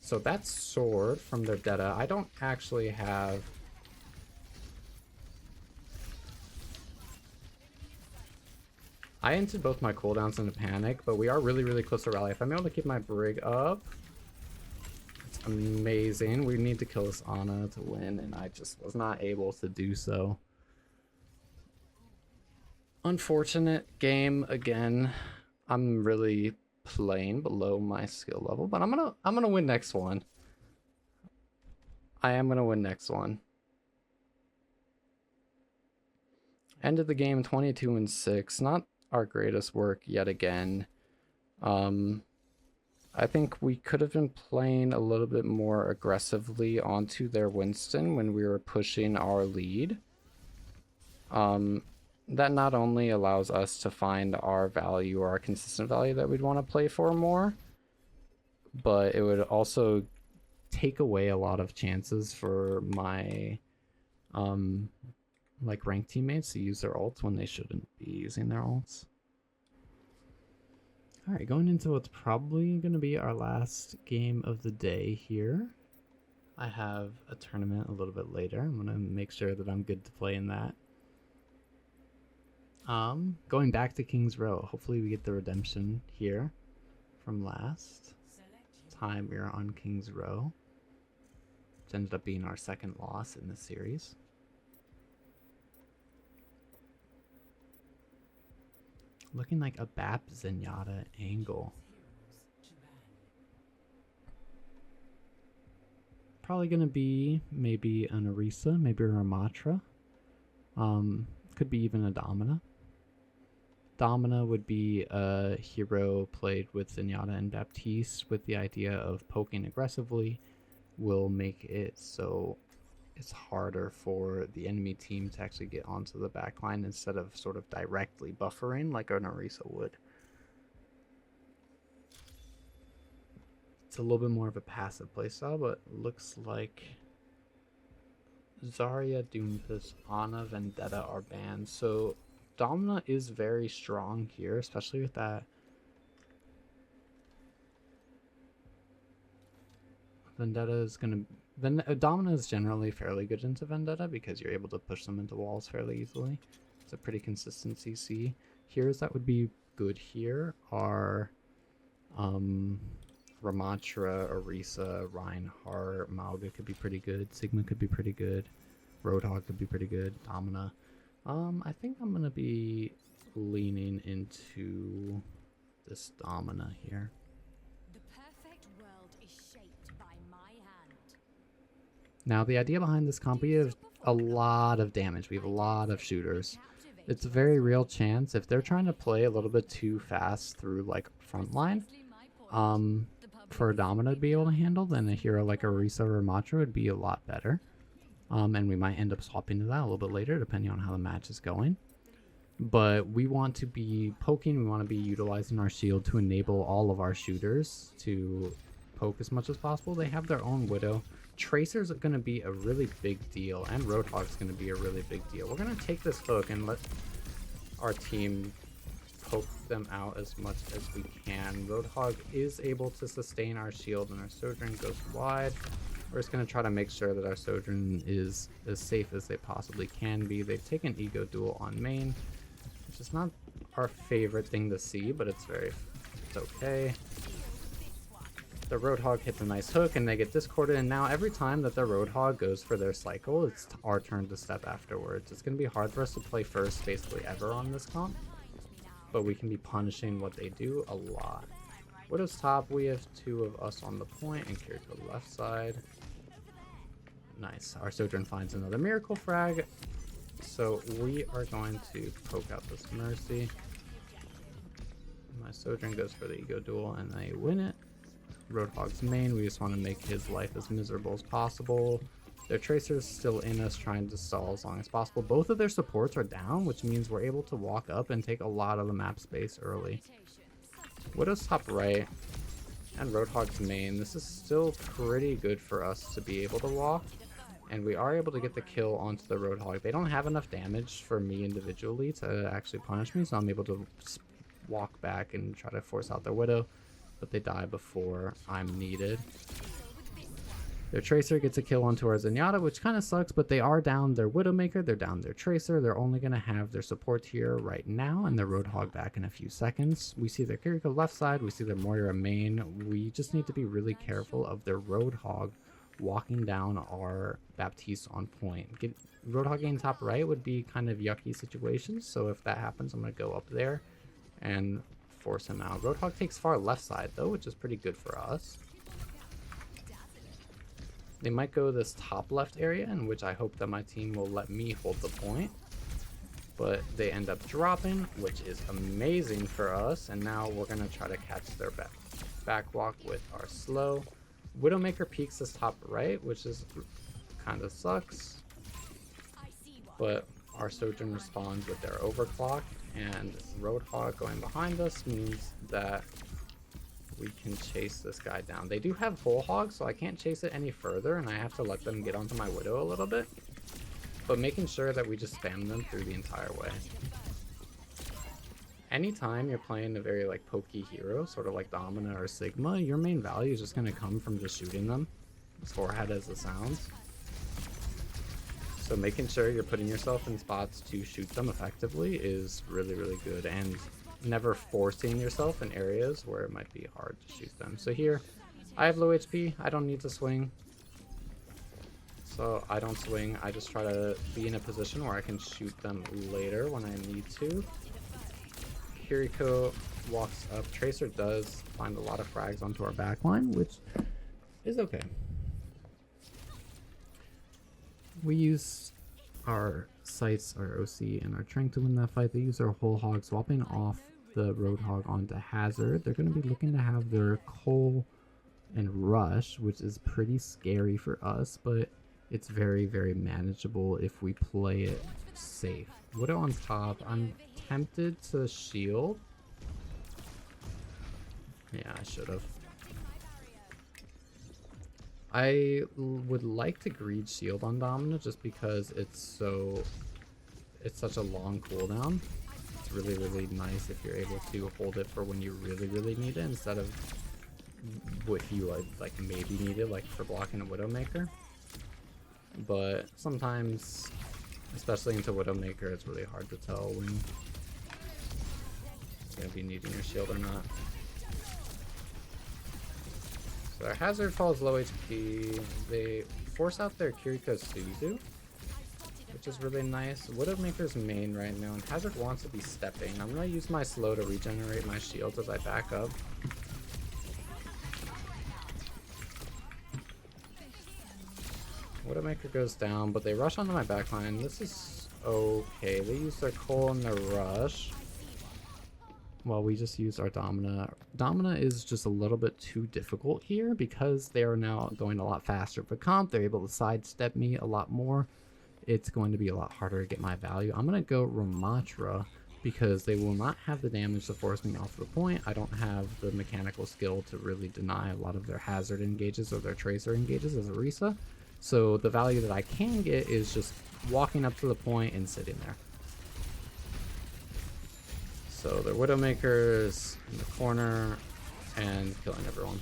So that sword from their Detta, I don't actually have... I entered both my cooldowns in a panic, but we are really close to rally. If I'm able to keep my Brig up... amazing. We need to kill this Ana to win, and I just was not able to do so. Unfortunate game again. I'm really playing below my skill level, but I'm gonna win next one. I am gonna win next one. End of the game 22-6. Not our greatest work yet again. I think we could have been playing a little bit more aggressively onto their Winston when we were pushing our lead. That not only allows us to find our value or our consistent value that we'd want to play for more, but it would also take away a lot of chances for my like ranked teammates to use their ults when they shouldn't be using their ults. Alright, going into what's probably going to be our last game of the day here. I have a tournament a little bit later. I'm going to make sure that I'm good to play in that. Going back to King's Row. Hopefully we get the redemption here from last time we were on King's Row, which ended up being our second loss in the series. Looking like a Bap Zenyatta angle. Probably gonna be maybe an Orisa, maybe a Ramatra. Could be even a Domina. Domina would be a hero played with Zenyatta and Baptiste with the idea of poking aggressively will make it so it's harder for the enemy team to actually get onto the backline instead of sort of directly buffering like an Orisa would. It's a little bit more of a passive playstyle, but looks like Zarya, Doomfist, Ana, Vendetta are banned. So Domina is very strong here, especially with that. Vendetta is going to... Domina is generally fairly good into Vendetta because you're able to push them into walls fairly easily. It's a pretty consistent CC. Heroes that would be good here are Ramatra, Orisa, Reinhardt, Mauga could be pretty good, Sigma could be pretty good, Roadhog could be pretty good, Domina. I think I'm going to be leaning into this Domina here. Now, the idea behind this comp, we have a lot of damage. We have a lot of shooters. It's a very real chance if they're trying to play a little bit too fast through like front line, for a Domina to be able to handle, then a hero like Orisa or Ramatra would be a lot better. And we might end up swapping to that a little bit later, depending on how the match is going. But we want to be poking. We want to be utilizing our shield to enable all of our shooters to poke as much as possible. They have their own Widow. Tracer's going to be a really big deal, and Roadhog's going to be a really big deal. We're going to take this hook and let our team poke them out as much as we can. Roadhog is able to sustain our shield, and our Sojourn goes wide. We're just going to try to make sure that our Sojourn is as safe as they possibly can be. They've taken Ego Duel on main, which is not our favorite thing to see, but it's okay. The Roadhog hits a nice hook and they get discorded, and now every time that the Roadhog goes for their cycle, it's our turn to step afterwards. It's going to be hard for us to play first basically ever on this comp, but we can be punishing what they do a lot. Widow's top, we have two of us on the point and Kiriko left side. Nice. Our Sojourn finds another Miracle Frag, so we are going to poke out this Mercy. My Sojourn goes for the Ego Duel and they win it. Roadhog's main, we just want to make his life as miserable as possible. Their Tracer's still in us, trying to stall as long as possible. Both of their supports are down, which means we're able to walk up and take a lot of the map space early. Widow's top right and Roadhog's main. This is still pretty good for us to be able to walk, and we are able to get the kill onto the Roadhog. They don't have enough damage for me individually to actually punish me, so I'm able to walk back and try to force out their Widow, but they die before I'm needed. Their Tracer gets a kill onto our Zenyatta, which kind of sucks, but they are down their Widowmaker, they're down their Tracer. They're only going to have their support here right now, and their Roadhog back in a few seconds. We see their Kiriko left side, we see their Moira main. We just need to be really careful of their Roadhog walking down our Baptiste on point. Roadhog getting top right would be kind of yucky situations, so if that happens, I'm going to go up there and force him out. Roadhog takes far left side though, which is pretty good for us. They might go this top left area, in which I hope that my team will let me hold the point. But they end up dropping, which is amazing for us. And now we're going to try to catch their back walk with our slow. Widowmaker peeks this top right, which is kind of sucks. But our Sojourn responds with their overclock, and Roadhog going behind us means that we can chase this guy down. They do have Whole Hog, so I can't chase it any further, and I have to let them get onto my Widow a little bit. But making sure that we just spam them through the entire way. Anytime you're playing a very like pokey hero, sort of like Domina or Sigma, your main value is just going to come from just shooting them, as forehead as it sounds. So making sure you're putting yourself in spots to shoot them effectively is really, really good, and never forcing yourself in areas where it might be hard to shoot them. So here, I have low HP, I don't need to swing. So I don't swing, I just try to be in a position where I can shoot them later when I need to. Kiriko walks up. Tracer does find a lot of frags onto our backline, which is okay. We use our sights, our OC, and our Trank to win that fight. They use their Whole Hog, swapping off the Roadhog onto Hazard. They're going to be looking to have their Cole and Rush, which is pretty scary for us, but it's very, very manageable if we play it safe. Widow on top. I'm tempted to shield. Yeah, I should have. I would like to greed shield on Domina just because it's such a long cooldown. It's really, really nice if you're able to hold it for when you really, really need it instead of if you like maybe need it like for blocking a Widowmaker. But sometimes, especially into Widowmaker, it's really hard to tell when you're going to be needing your shield or not. So our Hazard falls low HP. They force out their Kiriko Suzu, which is really nice. Widowmaker's main right now, and Hazard wants to be stepping. I'm going to use my slow to regenerate my shields as I back up. Widowmaker goes down, but they rush onto my backline. This is okay. They use their Cole and their Rush. Well, we just use our Domina. Domina is just a little bit too difficult here because they are now going a lot faster for comp. They're able to sidestep me a lot more. It's going to be a lot harder to get my value. I'm going to go Ramatra because they will not have the damage to force me off the point. I don't have the mechanical skill to really deny a lot of their Hazard engages or their Tracer engages as a Risa. So the value that I can get is just walking up to the point and sitting there. So their Widowmakers in the corner and killing everyone.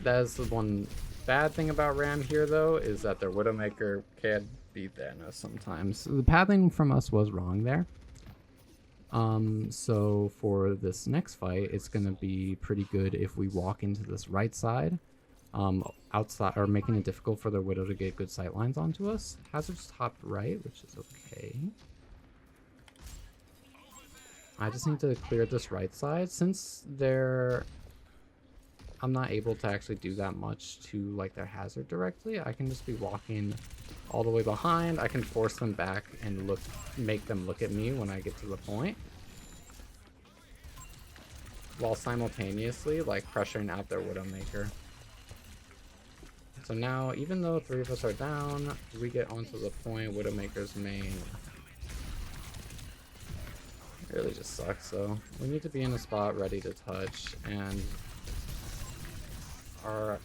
That is the one bad thing about Ram here, though, is that their Widowmaker can be Thanos sometimes. The pathing from us was wrong there. So for this next fight, it's going to be pretty good if we walk into this right side. Outside, or making it difficult for their Widow to get good sight lines onto us. Hazard's top right, which is okay. I just need to clear this right side. Since I'm not able to actually do that much to like their Hazard directly, I can just be walking all the way behind. I can force them back and make them look at me when I get to the point, while simultaneously like pressuring out their Widowmaker. So now, even though 3 of us are down, we get onto the point. Widowmaker's main really just sucks, so we need to be in a spot ready to touch, and our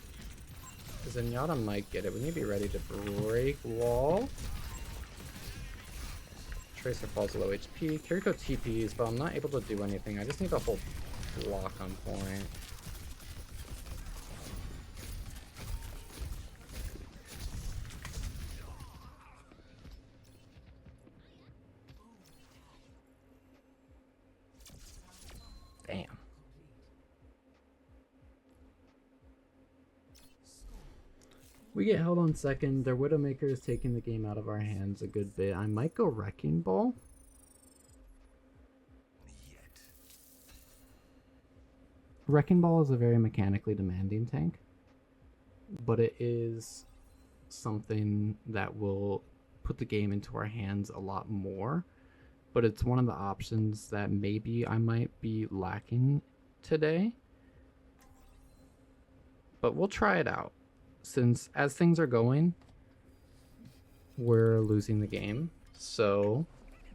Zenyatta might get it. We need to be ready to break wall. Tracer falls low HP. Kiriko TPs, but I'm not able to do anything. I just need to hold block on point. Damn. We get held on second. Their Widowmaker is taking the game out of our hands a good bit. I might go Wrecking Ball. Wrecking Ball is a very mechanically demanding tank. but it is something that will put the game into our hands a lot more. But it's one of the options that maybe I might be lacking today. But we'll try it out. Since as things are going, we're losing the game. So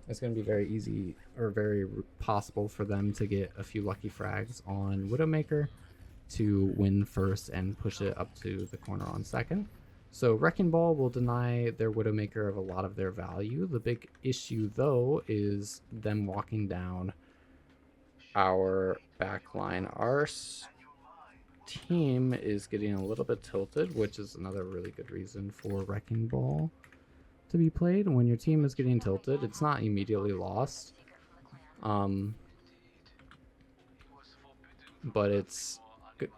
it's going to be very easy or very possible for them to get a few lucky frags on Widowmaker to win first and push it up to the corner on second. So Wrecking Ball will deny their Widowmaker of a lot of their value. The big issue though is them walking down our backline. Our team is getting a little bit tilted, which is another really good reason for Wrecking Ball to be played. When your team is getting tilted, it's not immediately lost, but it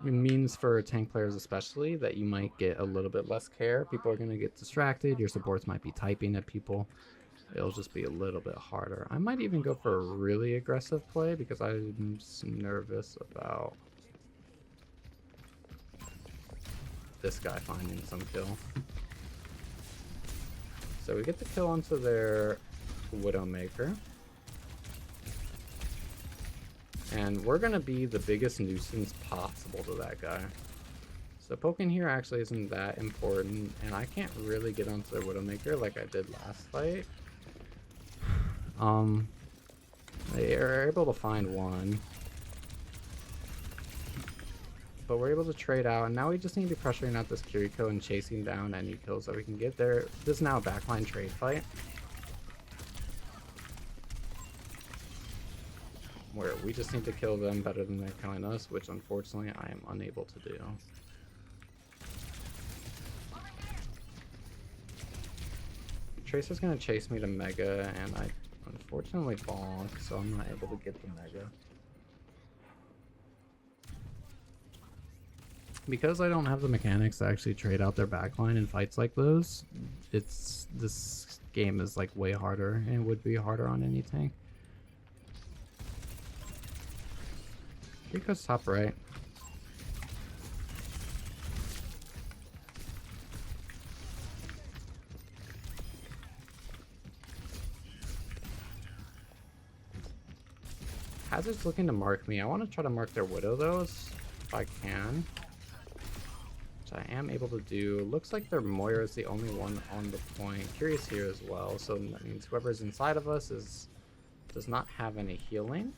means for tank players especially that you might get a little bit less care. People are going to get distracted, your supports might be typing at people, it'll just be a little bit harder. I might even go for a really aggressive play because I'm nervous about this guy finding some kill. So we get the kill onto their Widowmaker. And we're going to be the biggest nuisance possible to that guy. So poking here actually isn't that important. And I can't really get onto their Widowmaker like I did last fight. They are able to find one. But we're able to trade out, and now we just need to be pressuring out this Kiriko and chasing down any kills that we can get there. This is now a backline trade fight, where we just need to kill them better than they're killing us, which unfortunately I am unable to do. Tracer's gonna chase me to Mega, and I unfortunately bonk, so I'm not able to get the Mega. Because I don't have the mechanics to actually trade out their backline in fights like those, this game is like way harder and would be harder on any tank. Kiriko's top right. Hazard's looking to mark me. I want to try to mark their Widow though, if I can. Which I am able to do. Looks like their Moira is the only one on the point. Curious here as well, so that means whoever's inside of us does not have any healing.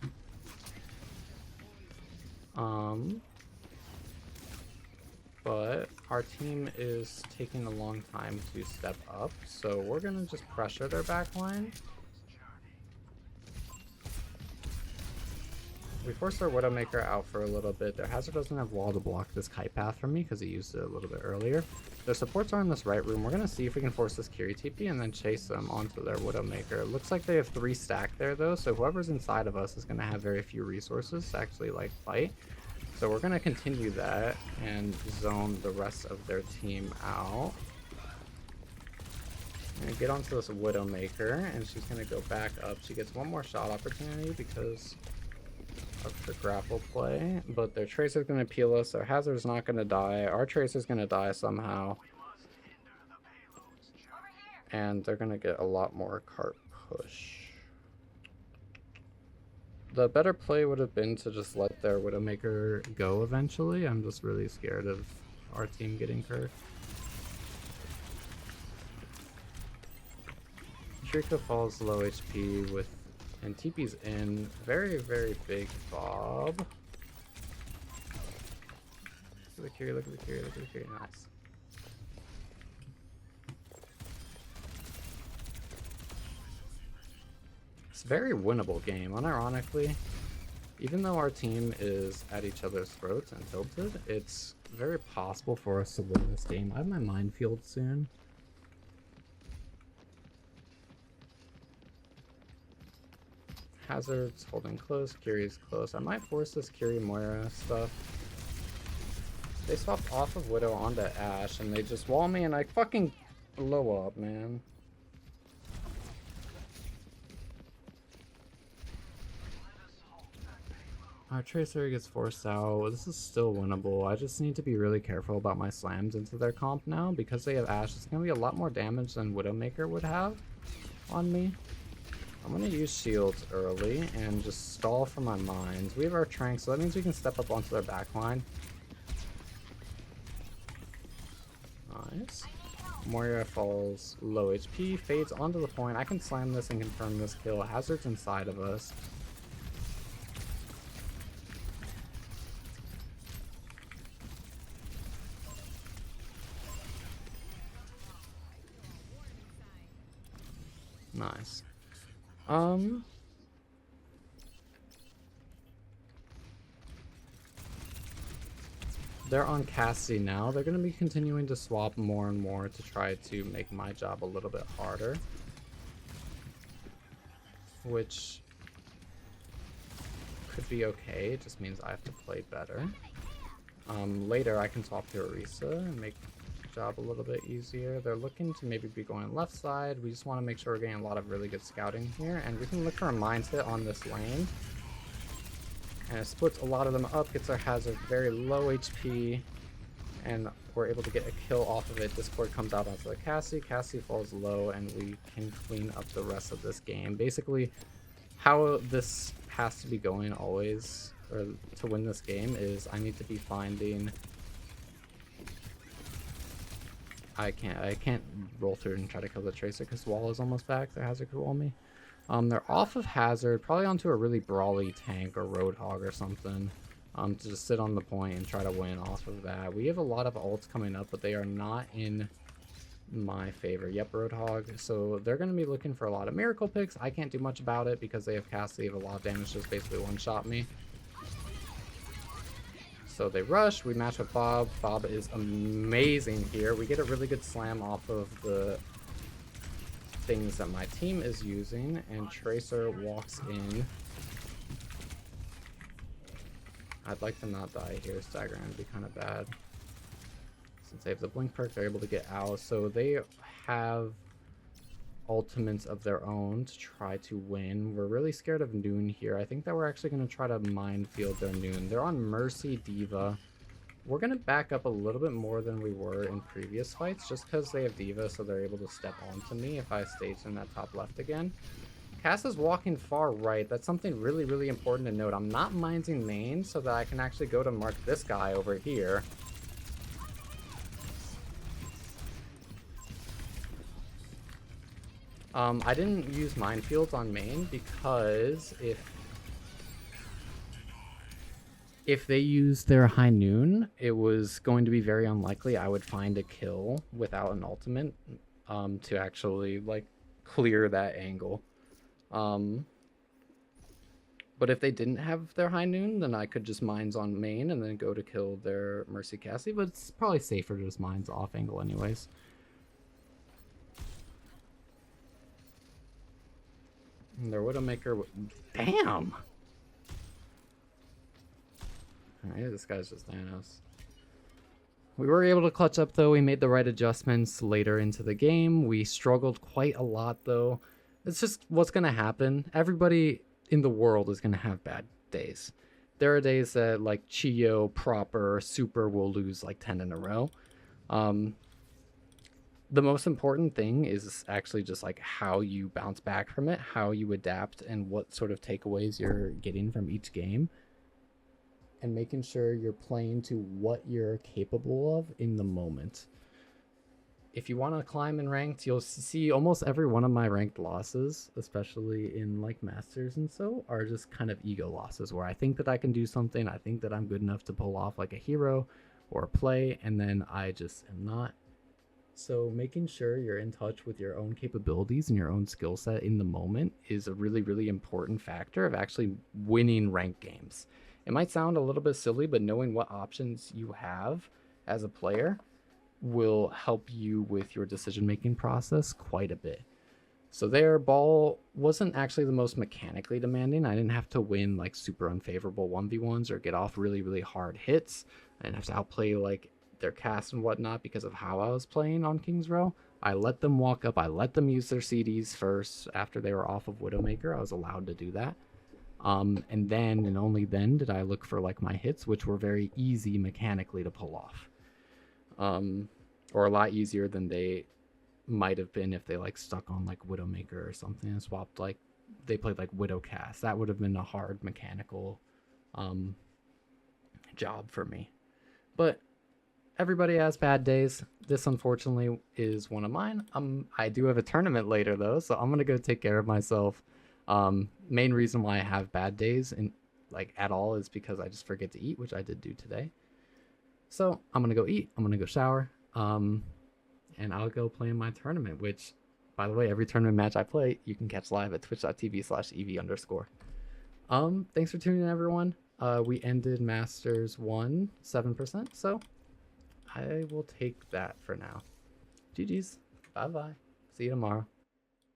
But our team is taking a long time to step up, so we're gonna just pressure their backline. We forced our Widowmaker out for a little bit. Their Hazard doesn't have wall to block this kite path from me because he used it a little bit earlier. Their supports are in this right room. We're going to see if we can force this Kiri TP and then chase them onto their Widowmaker. It looks like they have 3 stacked there though, so whoever's inside of us is going to have very few resources to actually like fight. So we're going to continue that and zone the rest of their team out. I'm going to get onto this Widowmaker and she's going to go back up. She gets one more shot opportunity because of the grapple play, but their Tracer's gonna peel us, their Hazard's not gonna die, our Tracer's gonna die somehow, and they're gonna get a lot more cart push. The better play would have been to just let their Widowmaker go eventually. I'm just really scared of our team getting curved. Kiriko falls low HP with and TP's in. Very, very big Bob. Look at the Kiri, look at the Kiri, look at the Kiri. Nice. It's a very winnable game, unironically. Even though our team is at each other's throats and tilted, it's very possible for us to win this game. I have my minefield soon. Hazard's holding close, Kiri's close. I might force this Kiri Moira stuff. They swapped off of Widow onto Ashe and they just wall me and I fucking blow up, man. Our Tracer gets forced out. This is still winnable. I just need to be really careful about my slams into their comp now. Because they have Ashe, it's going to be a lot more damage than Widowmaker would have on me. I'm going to use shields early and just stall for my mines. We have our Trank, so that means we can step up onto their backline. Nice. Moira falls low HP, fades onto the point. I can slam this and confirm this kill. Hazard's inside of us. Nice. They're on Cassie now. They're going to be continuing to swap more and more to try to make my job a little bit harder. Which could be okay. It just means I have to play better. Later I can swap to Orisa and make the job a little bit easier. They're looking to maybe be going left side. We just want to make sure we're getting a lot of really good scouting here. And we can look for a mines hit on this lane. And it splits a lot of them up, gets our Hazard very low HP, and we're able to get a kill off of it. Discord comes out onto the Cassie, Cassie falls low, and we can clean up the rest of this game. Basically, how this has to be going always, or to win this game, is I need to be finding... I can't roll through and try to kill the Tracer because Wall is almost back. The Hazard could wall me. They're off of Hazard, probably onto a really brawly tank or Roadhog or something, to just sit on the point and try to win off of that. We have a lot of ults coming up, but they are not in my favor. Yep, Roadhog. So they're going to be looking for a lot of miracle picks. I can't do much about it because they have cast, they have a lot of damage, just basically one-shot me. So they rush, we match with Bob. Bob is amazing here. We get a really good slam off of the things that my team is using, and Tracer walks in. I'd like to not die here. Stagger would be kind of bad. Since they have the blink perk, they're able to get out. So they have ultimates of their own to try to win. We're really scared of Noon here. I think that we're actually going to try to minefield their Noon. They're on Mercy D.Va. We're going to back up a little bit more than we were in previous fights, just because they have D.Va, so they're able to step onto me if I stage in that top left again. Cass is walking far right. That's something really, really important to note. I'm not minding main so that I can actually go to mark this guy over here. I didn't use minefields on main because if they used their high noon, it was going to be very unlikely I would find a kill without an ultimate to actually like clear that angle. But if they didn't have their high noon, then I could just mines on main and then go to kill their Mercy Cassie, but it's probably safer to just mines off angle anyways. And their Widowmaker, damn! Alright, this guy's just Thanos. We were able to clutch up though. We made the right adjustments later into the game. We struggled quite a lot though. It's just what's going to happen. Everybody in the world is going to have bad days. There are days that like Chio, Proper, Super will lose like 10 in a row. The most important thing is actually just like how you bounce back from it, how you adapt, and what sort of takeaways you're getting from each game. And making sure you're playing to what you're capable of in the moment. If you want to climb in ranked, you'll see almost every one of my ranked losses, especially in like Masters and so, are just kind of ego losses where I think that I can do something, I think that I'm good enough to pull off like a hero or a play, and then I just am not. So making sure you're in touch with your own capabilities and your own skill set in the moment is a really, really important factor of actually winning ranked games. It might sound a little bit silly, but knowing what options you have as a player will help you with your decision-making process quite a bit. So their ball wasn't actually the most mechanically demanding. I didn't have to win like super unfavorable 1v1s or get off really, really hard hits. I didn't have to outplay like their cast and whatnot because of how I was playing on King's Row. I let them walk up. I let them use their CDs first after they were off of Widowmaker. I was allowed to do that. And then and only then did I look for like my hits, which were very easy mechanically to pull off, or a lot easier than they might have been if they like stuck on like Widowmaker or something and swapped like they played like Widowcast. That would have been a hard mechanical job for me. But everybody has bad days. This unfortunately is one of mine. I do have a tournament later though, so I'm gonna go take care of myself. Main reason why I have bad days and like at all is because I just forget to eat, which I did do today. So I'm gonna go eat. I'm gonna go shower. And I'll go play in my tournament, which, by the way, every tournament match I play, you can catch live at twitch.tv/EV_. Thanks for tuning in, everyone. We ended Masters 1, 7%, so I will take that for now. GG's. Bye-bye. See you tomorrow.